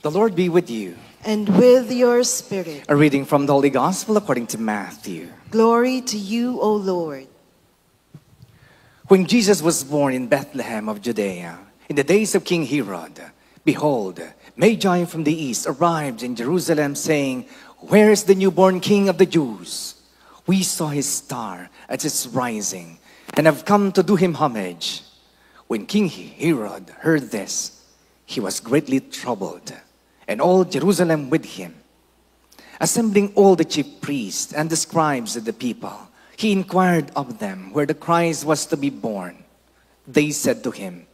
The Lord be with you. And with your spirit. A reading from the Holy Gospel according to Matthew. Glory to you, O Lord. When Jesus was born in Bethlehem of Judea, in the days of King Herod, behold, Magi from the east arrived in Jerusalem, saying, "Where is the newborn King of the Jews? We saw his star at its rising, and have come to do him homage." When King Herod heard this, he was greatly troubled, and all Jerusalem with him. Assembling all the chief priests and the scribes of the people, he inquired of them where the Christ was to be born. They said to him,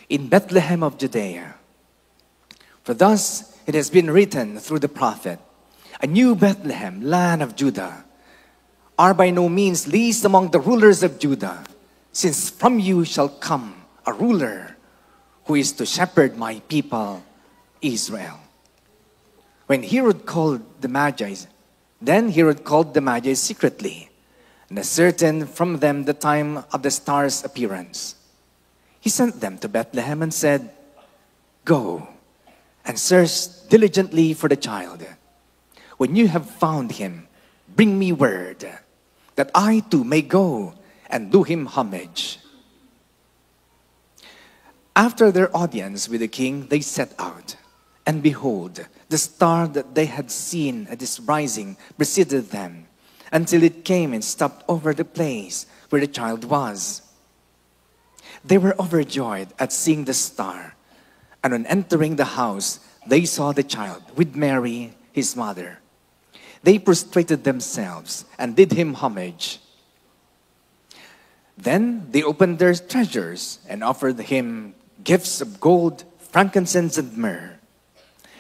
"In Bethlehem of Judea. For thus it has been written through the prophet, And you, Bethlehem, land of Judah, are by no means least among the rulers of Judah, since from you shall come a ruler who is to shepherd my people, Israel." When Herod called the Magi, then Herod called the Magi secretly, and ascertained from them the time of the star's appearance. He sent them to Bethlehem and said, "Go and search diligently for the child. When you have found him, bring me word, that I too may go and do him homage." After their audience with the king, they set out. And behold, the star that they had seen at its rising preceded them, until it came and stopped over the place where the child was. They were overjoyed at seeing the star, and on entering the house, they saw the child with Mary, his mother. They prostrated themselves and did him homage. Then they opened their treasures and offered him gifts of gold, frankincense, and myrrh.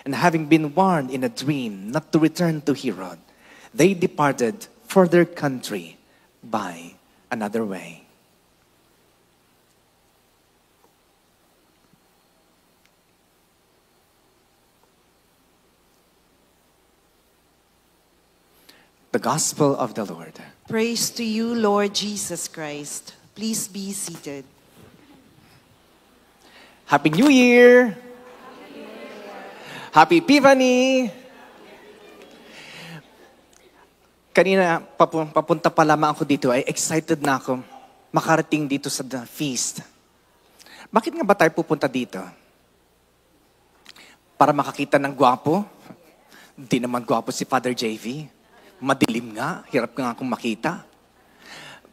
And having been warned in a dream not to return to Herod, they departed for their country by another way. The Gospel of the Lord. Praise to you, Lord Jesus Christ. Please be seated. Happy New Year! Happy Epiphany! Kanina, papunta pa lamang ako dito, ay excited na ako makarating dito sa feast. Bakit nga ba tayo pupunta dito? Para makakita ng gwapo? Hindi naman gwapo si Father JV. Madilim nga, hirap nga akong makita.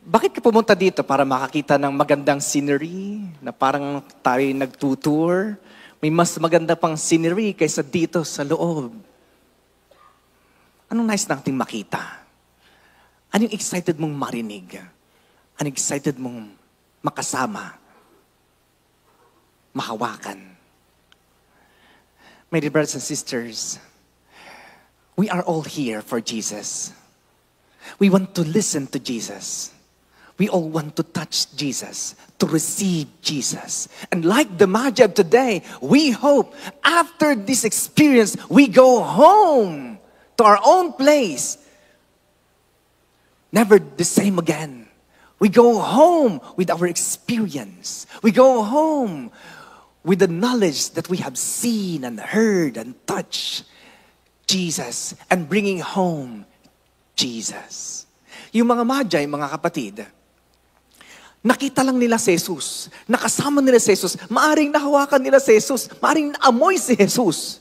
Bakit ka pumunta dito? Para makakita ng magandang scenery, na parang tayo nagtutour. May mas maganda pang scenery kaysa dito sa loob. Anong nais nating makita? Anong excited mong marinig? Anong excited mong makasama? Mahawakan? My dear brothers and sisters, we are all here for Jesus. We want to listen to Jesus. We all want to touch Jesus, to receive Jesus. And like the Magi of today, we hope after this experience, we go home to our own place. Never the same again. We go home with our experience. We go home with the knowledge that we have seen and heard and touched Jesus and bringing home Jesus. Yung mga Magi, mga kapatid, nakita lang nila si Jesus. Nakasama nila si Jesus. Maaring nahawakan nila si Jesus. Maaring naamoy si Jesus.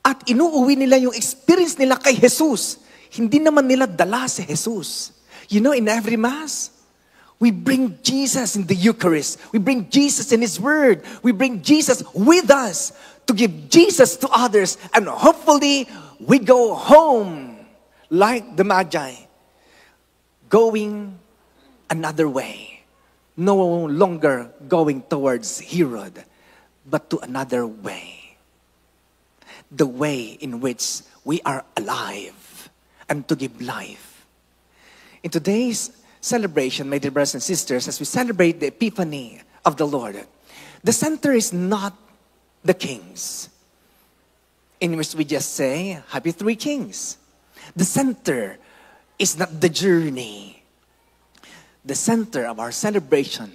At inuuwi nila yung experience nila kay Jesus. Hindi naman nila dala si Jesus. You know, in every Mass, we bring Jesus in the Eucharist. We bring Jesus in His Word. We bring Jesus with us to give Jesus to others. And hopefully, we go home like the Magi, going another way. No longer going towards Herod, but to another way. The way in which we are alive and to give life. In today's celebration, my dear brothers and sisters, as we celebrate the Epiphany of the Lord, the center is not the kings, in which we just say, Happy Three Kings. The center is not the journey. The center of our celebration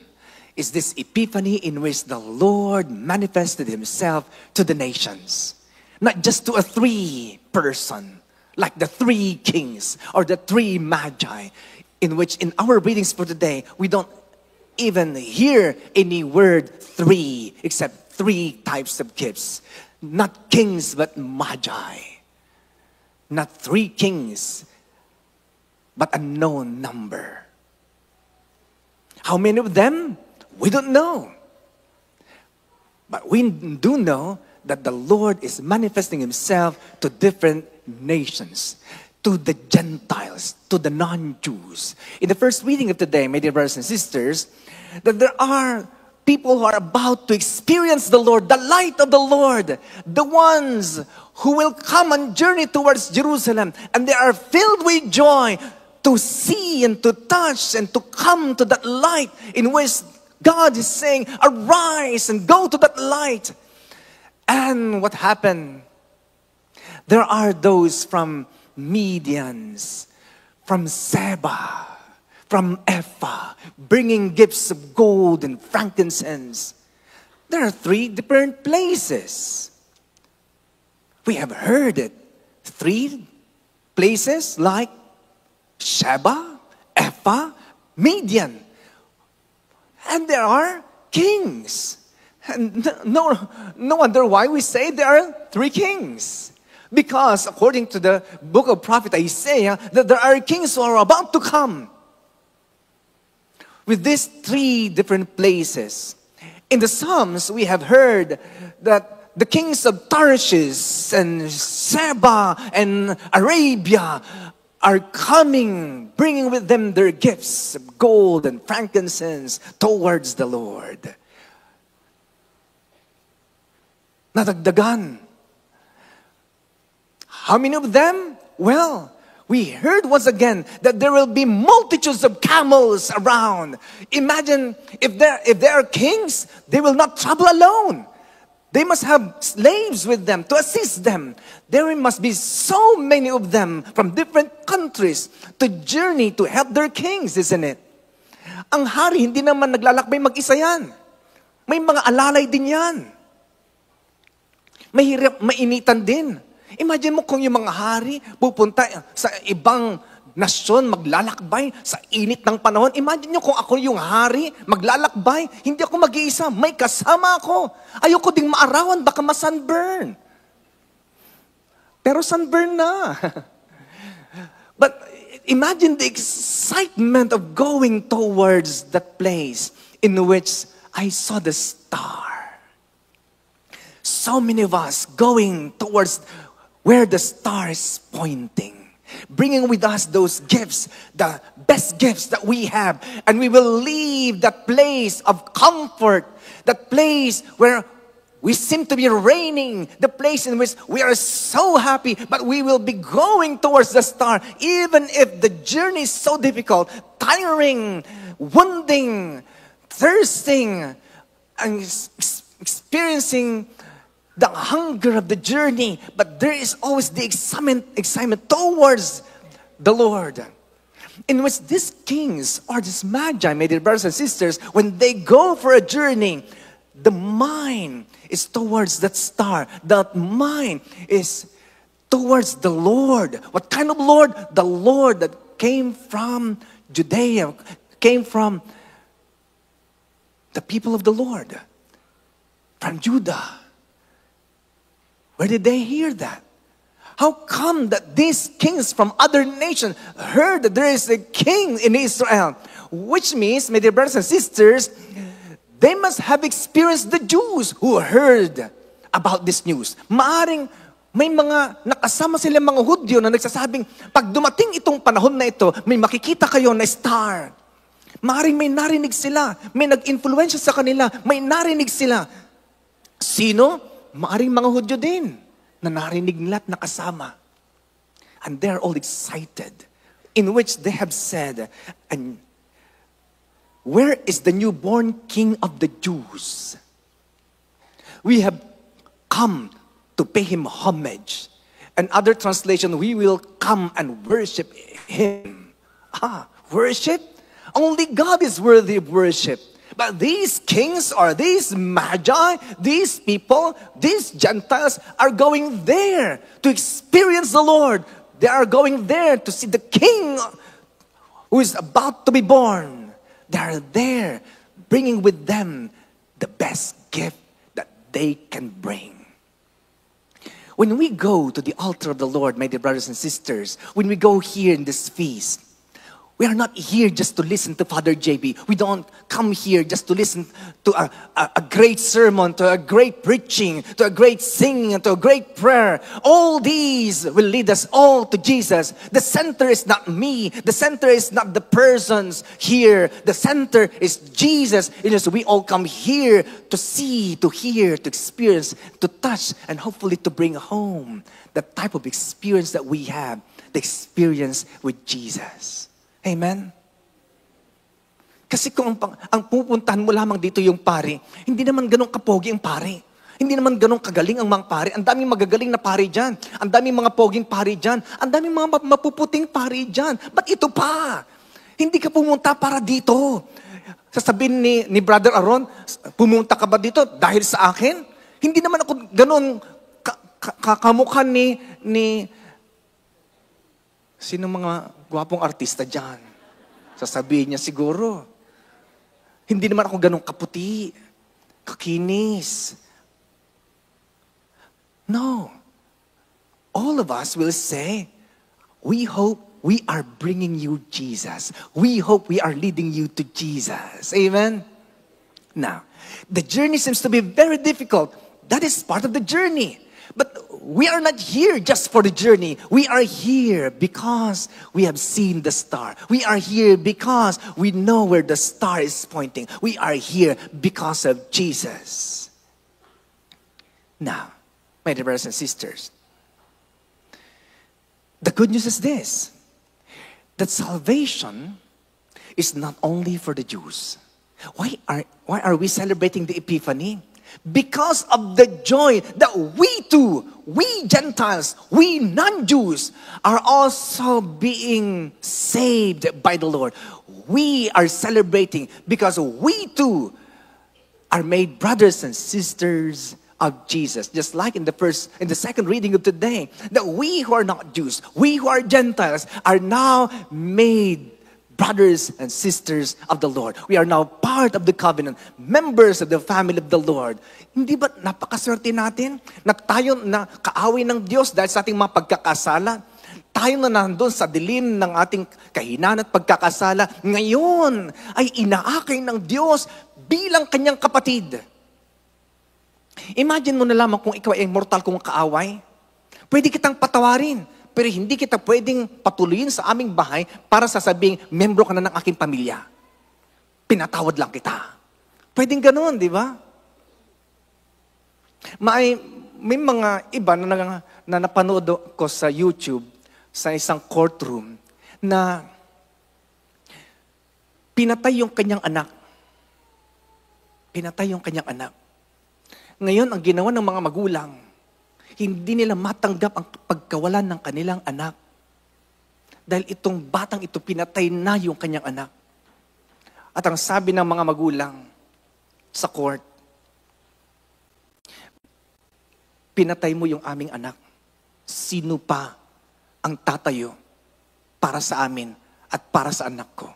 is this Epiphany in which the Lord manifested Himself to the nations. Not just to a three person, like the three kings or the three magi, in which in our readings for today, we don't even hear any word three, except three types of gifts. Not kings, but magi. Not three kings, but a known number. How many of them? We don't know. But we do know that the Lord is manifesting Himself to different nations, to the Gentiles, to the non-Jews. In the first reading of today, my dear brothers and sisters, that there are people who are about to experience the Lord, the light of the Lord, the ones who will come and journey towards Jerusalem, and they are filled with joy to see and to touch and to come to that light in which God is saying, arise and go to that light. And what happened? There are those from Medians, from Seba, from Ephah, bringing gifts of gold and frankincense. There are three different places. We have heard it. Three places like Sheba, Ephah, Midian. And there are kings. And no wonder why we say there are three kings. Because according to the book of prophet Isaiah, that there are kings who are about to come. With these three different places. In the Psalms, we have heard that the kings of Tarshish and Sheba and Arabia are coming, bringing with them their gifts of gold and frankincense towards the Lord. Nadagdagan. How many of them? Well, we heard once again that there will be multitudes of camels around. Imagine if they are kings, they will not travel alone. They must have slaves with them to assist them. There must be so many of them from different countries to journey to help their kings, isn't it? Ang hari, hindi naman naglalakbay mag-isa yan. May mga alalay din yan. Mahirap, mainitan din. Imagine mo kung yung mga hari pupunta sa ibang nasyon, maglalakbay sa init ng panahon. Imagine nyo kung ako yung hari, maglalakbay, hindi ako mag-iisa, may kasama ako. Ayoko ding maarawan, baka ma-sunburn. Pero sunburn na. But imagine the excitement of going towards that place in which I saw the star. So many of us going towards where the star is pointing. Bringing with us those gifts, the best gifts that we have. And we will leave that place of comfort, that place where we seem to be reigning, the place in which we are so happy, but we will be going towards the star, even if the journey is so difficult, tiring, wounding, thirsting, and experiencing the hunger of the journey, but there is always the excitement towards the Lord. In which these kings or these magi, my dear brothers and sisters, when they go for a journey, the mind is towards that star. That mind is towards the Lord. What kind of Lord? The Lord that came from Judea, came from the people of the Lord, from Judah. Where did they hear that? How come that these kings from other nations heard that there is a king in Israel? Which means, my dear brothers and sisters, they must have experienced the Jews who heard about this news. Maaring may mga nakasama sila mga Hudyo na nagsasabing, pag dumating itong panahon na ito, may makikita kayo na star. Maaring may narinig sila, may nag-influensya sa kanila, may narinig sila. Sino? Maaring mga Hudyo din na narinig nila at nakasama. And they're all excited, in which they have said, and where is the newborn King of the Jews? We have come to pay Him homage. And other translation, we will come and worship Him. Worship? Only God is worthy of worship. But these kings or these magi, these people, these Gentiles are going there to experience the Lord. They are going there to see the King who is about to be born. They are there bringing with them the best gift that they can bring. When we go to the altar of the Lord, my dear brothers and sisters, when we go here in this feast, we are not here just to listen to Father JB. We don't come here just to listen to a great sermon, to a great preaching, to a great singing, to a great prayer. All these will lead us all to Jesus. The center is not me. The center is not the persons here. The center is Jesus. It is we all come here to see, to hear, to experience, to touch, and hopefully to bring home the type of experience that we have, the experience with Jesus. Amen? Kasi kung ang pupuntahan mo lamang dito yung pari, hindi naman ganun kapogi ang pari. Hindi naman ganun kagaling ang mga pari. Ang daming magagaling na pari dyan. Ang daming mga poging pari dyan. Ang daming mga mapuputing pari dyan. Ba't ito pa? Hindi ka pumunta para dito. Sasabihin ni Brother Aaron, pumunta ka ba dito dahil sa akin? Hindi naman ako ganun kamukha ni sino mga gwapong artista dyan? Sasabihin niya siguro, hindi naman ako ganun kaputi, kakinis. No. All of us will say, we hope we are bringing you Jesus. We hope we are leading you to Jesus. Amen? Now, the journey seems to be very difficult. That is part of the journey. But we are not here just for the journey. We are here because we have seen the star. We are here because we know where the star is pointing. We are here because of Jesus. Now, my dear brothers and sisters, the good news is this, that salvation is not only for the Jews. Why are we celebrating the Epiphany? Because of the joy that we too, we Gentiles, we non-Jews, are also being saved by the Lord. We are celebrating because we too are made brothers and sisters of Jesus. Just like in the second reading of today, that we who are not Jews, we who are Gentiles, are now made brothers and sisters of the Lord. We are now part of the covenant, members of the family of the Lord. Hindi ba napakaswerte natin na tayo na kaaway ng Diyos dahil sa ating mga pagkakasala? Tayo na nandun sa dilim ng ating kahinaan at pagkakasala, ngayon ay inaakay ng Diyos bilang kanyang kapatid. Imagine mo na lamang kung ikaw ay mortal kong kaaway. Pwede kitang patawarin, pero hindi kita pwedeng patuloyin sa aming bahay para sasabing, membro ka na ng aking pamilya. Pinatawad lang kita. Pwedeng ganun, di ba? May mga iba na napanood ko sa YouTube, sa isang courtroom, na pinatay yung kanyang anak. Pinatay yung kanyang anak. Ngayon, ang ginawa ng mga magulang, hindi nila matanggap ang pagkawalan ng kanilang anak. Dahil itong batang ito, pinatay na yung kanyang anak. At ang sabi ng mga magulang sa court, pinatay mo yung aming anak. Sino pa ang tatayo para sa amin at para sa anak ko?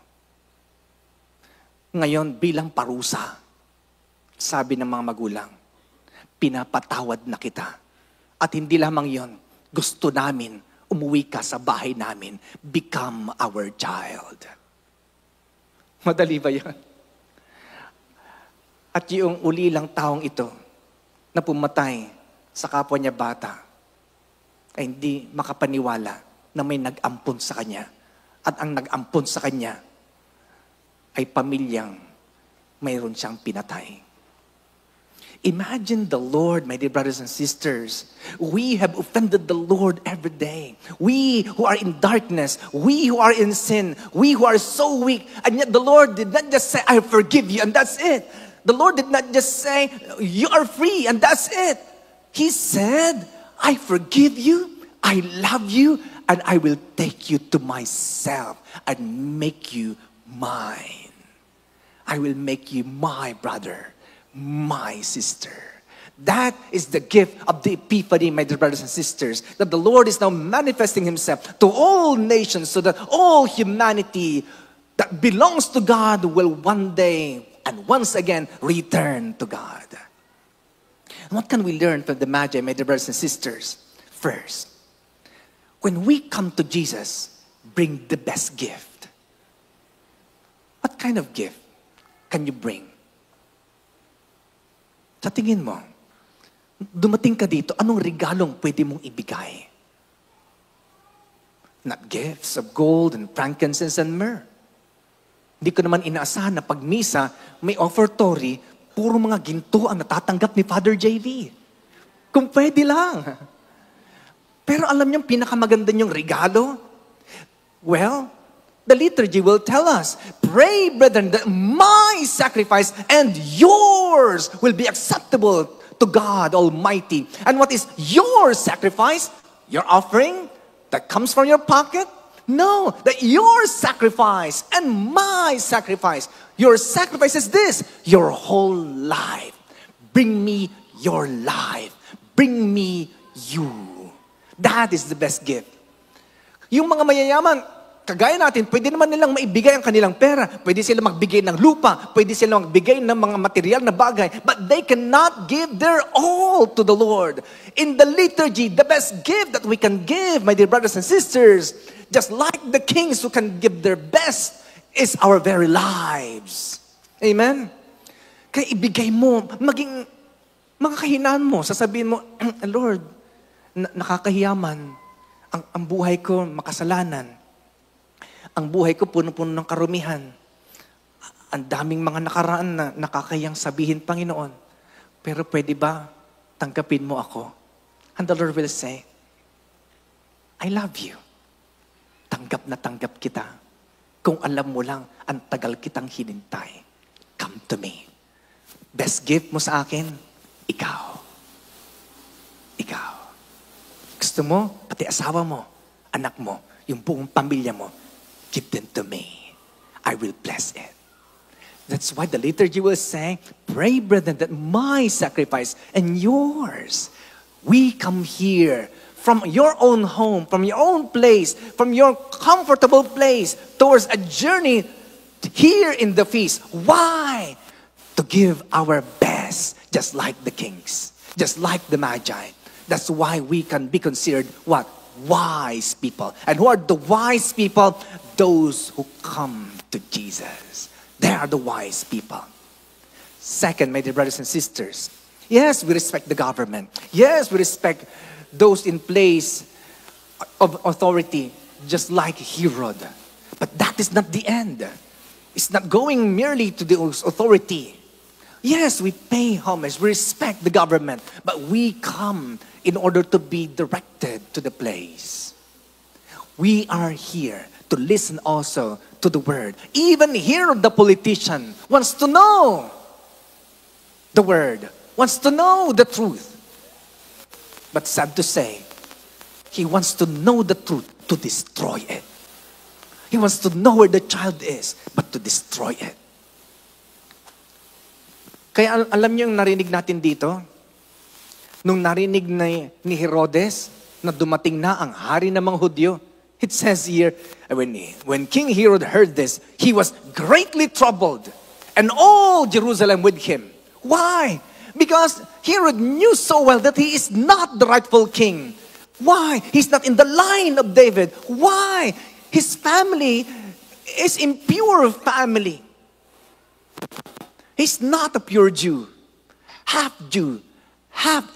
Ngayon, bilang parusa, sabi ng mga magulang, pinapatawad na kita. At hindi lamang yon, gusto namin, umuwi ka sa bahay namin. Become our child. Madali ba yan? At yung ulilang taong ito, na pumatay sa kapwa niya bata, ay hindi makapaniwala na may nag-ampon sa kanya. At ang nag-ampon sa kanya ay pamilyang mayroon siyang pinatay. Imagine the Lord, my dear brothers and sisters. We have offended the Lord every day. We who are in darkness, we who are in sin, we who are so weak, and yet the Lord did not just say, I forgive you, and that's it. The Lord did not just say, you are free, and that's it. He said, I forgive you, I love you, and I will take you to myself and make you mine. I will make you my brother, my sister. That is the gift of the Epiphany, my dear brothers and sisters, that the Lord is now manifesting Himself to all nations so that all humanity that belongs to God will one day and once again return to God. And what can we learn from the Magi, my dear brothers and sisters? First, when we come to Jesus, bring the best gift. What kind of gift can you bring? Sa tingin mo, dumating ka dito, anong regalong pwede mong ibigay? Not gifts of gold and frankincense and myrrh. Hindi ko naman inaasahan na pag misa, may offertory, puro mga ginto ang natatanggap ni Father JV. Kung pwede lang. Pero alam niyo, pinakamaganda niyong regalo? Well, the liturgy will tell us, pray, brethren, that my sacrifice and yours will be acceptable to God Almighty. And what is your sacrifice? Your offering that comes from your pocket? No, that your sacrifice and my sacrifice. Your sacrifice is this, your whole life. Bring me your life. Bring me you. That is the best gift. Yung mga mayayaman, kagaya natin, pwede naman nilang maibigay ang kanilang pera. Pwede sila magbigay ng lupa. Pwede sila magbigay ng mga material na bagay. But they cannot give their all to the Lord. In the liturgy, the best gift that we can give, my dear brothers and sisters, just like the kings who can give their best, is our very lives. Amen? Kaya ibigay mo, maging mga kahinaan mo, sasabihin mo, Lord, nakakahiyaman. Ang buhay ko, makasalanan. Ang buhay ko puno-puno ng karumihan. Ang daming mga nakaraan na nakakayang sabihin, Panginoon. Pero pwede ba tanggapin mo ako? And the Lord will say, I love you. Tanggap na tanggap kita. Kung alam mo lang, ang tagal kitang hinintay. Come to me. Best gift mo sa akin, ikaw. Ikaw. Gusto mo, pati asawa mo, anak mo, yung buong pamilya mo, give them to me. I will bless it. That's why the liturgy will say, pray, brethren, that my sacrifice and yours, we come here from your own home, from your own place, from your comfortable place, towards a journey here in the feast. Why? To give our best, just like the kings, just like the Magi. That's why we can be considered what? Wise people. And who are the wise people? Those who come to Jesus. They are the wise people. Second, my dear brothers and sisters, yes, we respect the government. Yes, we respect those in place of authority, just like Herod. But that is not the end. It's not going merely to the authority. Yes, we pay homage, we respect the government, but we come in order to be directed to the place. We are here to listen also to the word. Even here, the politician wants to know the word, wants to know the truth. But sad to say, he wants to know the truth to destroy it. He wants to know where the child is, but to destroy it. Kaya alam niyo yung narinig natin dito? Nung narinig ni Herodes na dumating na ang hari ng mga Hudyo, it says here, when King Herod heard this, he was greatly troubled, and all Jerusalem with him. Why? Because Herod knew so well that he is not the rightful king. Why? He's not in the line of David. Why? His family is impure family. He's not a pure Jew, half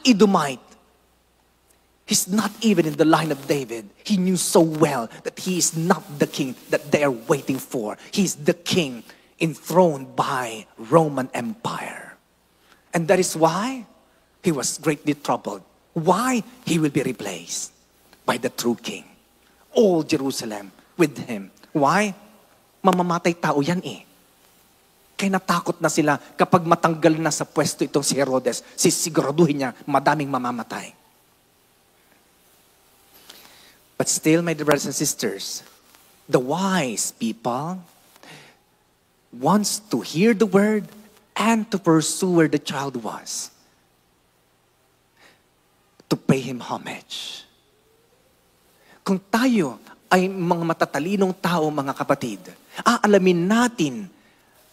Edomite. He's not even in the line of David. He knew so well that he is not the king that they are waiting for. He's the king enthroned by Roman Empire. And that is why he was greatly troubled. Why? He will be replaced by the true king. All Jerusalem with him. Why? Mamamatay tao yan eh. Kaya natakot na sila kapag matanggal na sa pwesto itong si Herodes, sisiguraduhin niya madaming mamamatay. But still, my dear brothers and sisters, the wise people, wants to hear the word and to pursue where the child was. To pay him homage. Kung tayo ay mga matatalinong tao, mga kapatid, aalamin natin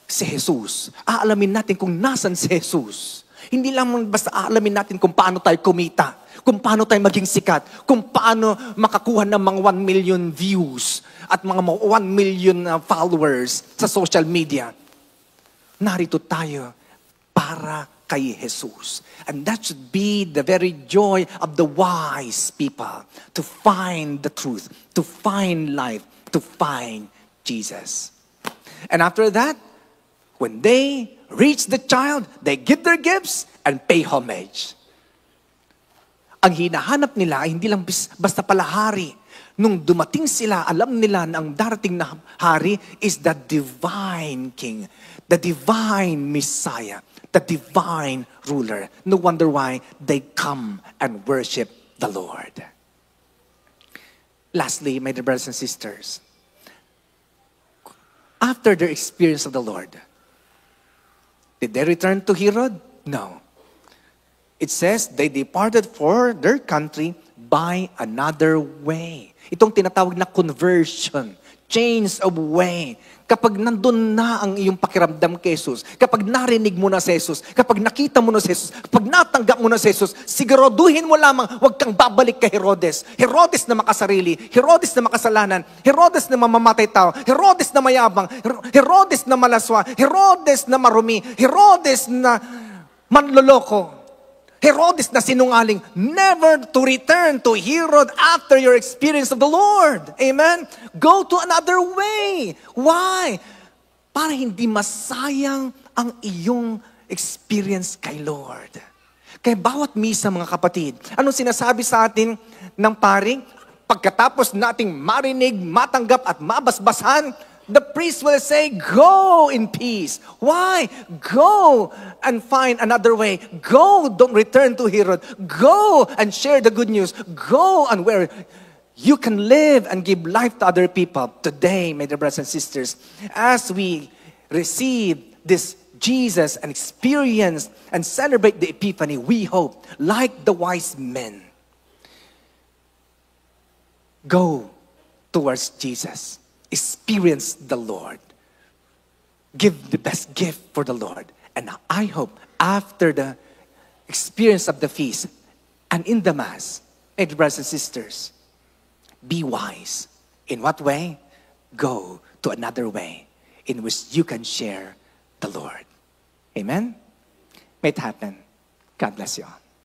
si Jesus. Aalamin natin kung nasan si Jesus. Hindi lang basta aalamin natin kung paano tayo kumita, kung paano tayo maging sikat, kung paano makakuha ng mga 1 million views at mga 1 million followers sa social media. Narito tayo para kay Jesus. And that should be the very joy of the wise people, to find the truth, to find life, to find Jesus. And after that, when they reach the child, they give their gifts and pay homage. Ang hinahanap nila ay hindi lang basta palahari. Nung dumating sila, alam nila na ang darating na hari is the divine king, the divine Messiah, the divine ruler. No wonder why they come and worship the Lord. Lastly, my dear brothers and sisters, after their experience of the Lord, did they return to Herod? No. It says they departed for their country by another way. Itong tinatawag na conversion, change of way. Kapag nandun na ang iyong pakiramdam kay Jesus, kapag narinig mo na si Jesus, kapag nakita mo na si Jesus, kapag natanggap mo na si Jesus, siguraduhin mo lamang, huwag kang babalik kay Herodes. Herodes na makasarili, Herodes na makasalanan, Herodes na mamamatay tao, Herodes na mayabang, Herodes na malaswa, Herodes na marumi, Herodes na manloloko, Herodes na sinungaling. Never to return to Herod after your experience of the Lord. Amen? Go to another way. Why? Para hindi masayang ang iyong experience kay Lord. Kaya bawat misa, mga kapatid, anong sinasabi sa atin ng paring? Pagkatapos nating marinig, matanggap at mabasbasan, the priest will say, go in peace. Why? Go and find another way. Go, don't return to Herod. Go and share the good news. Go and where you can live and give life to other people. Today, my dear brothers and sisters, as we receive this Jesus and experience and celebrate the Epiphany, we hope, like the wise men, go towards Jesus. Experience the Lord. Give the best gift for the Lord. And I hope after the experience of the feast and in the Mass, my brothers and sisters, be wise. In what way? Go to another way in which you can share the Lord. Amen? May it happen. God bless you all.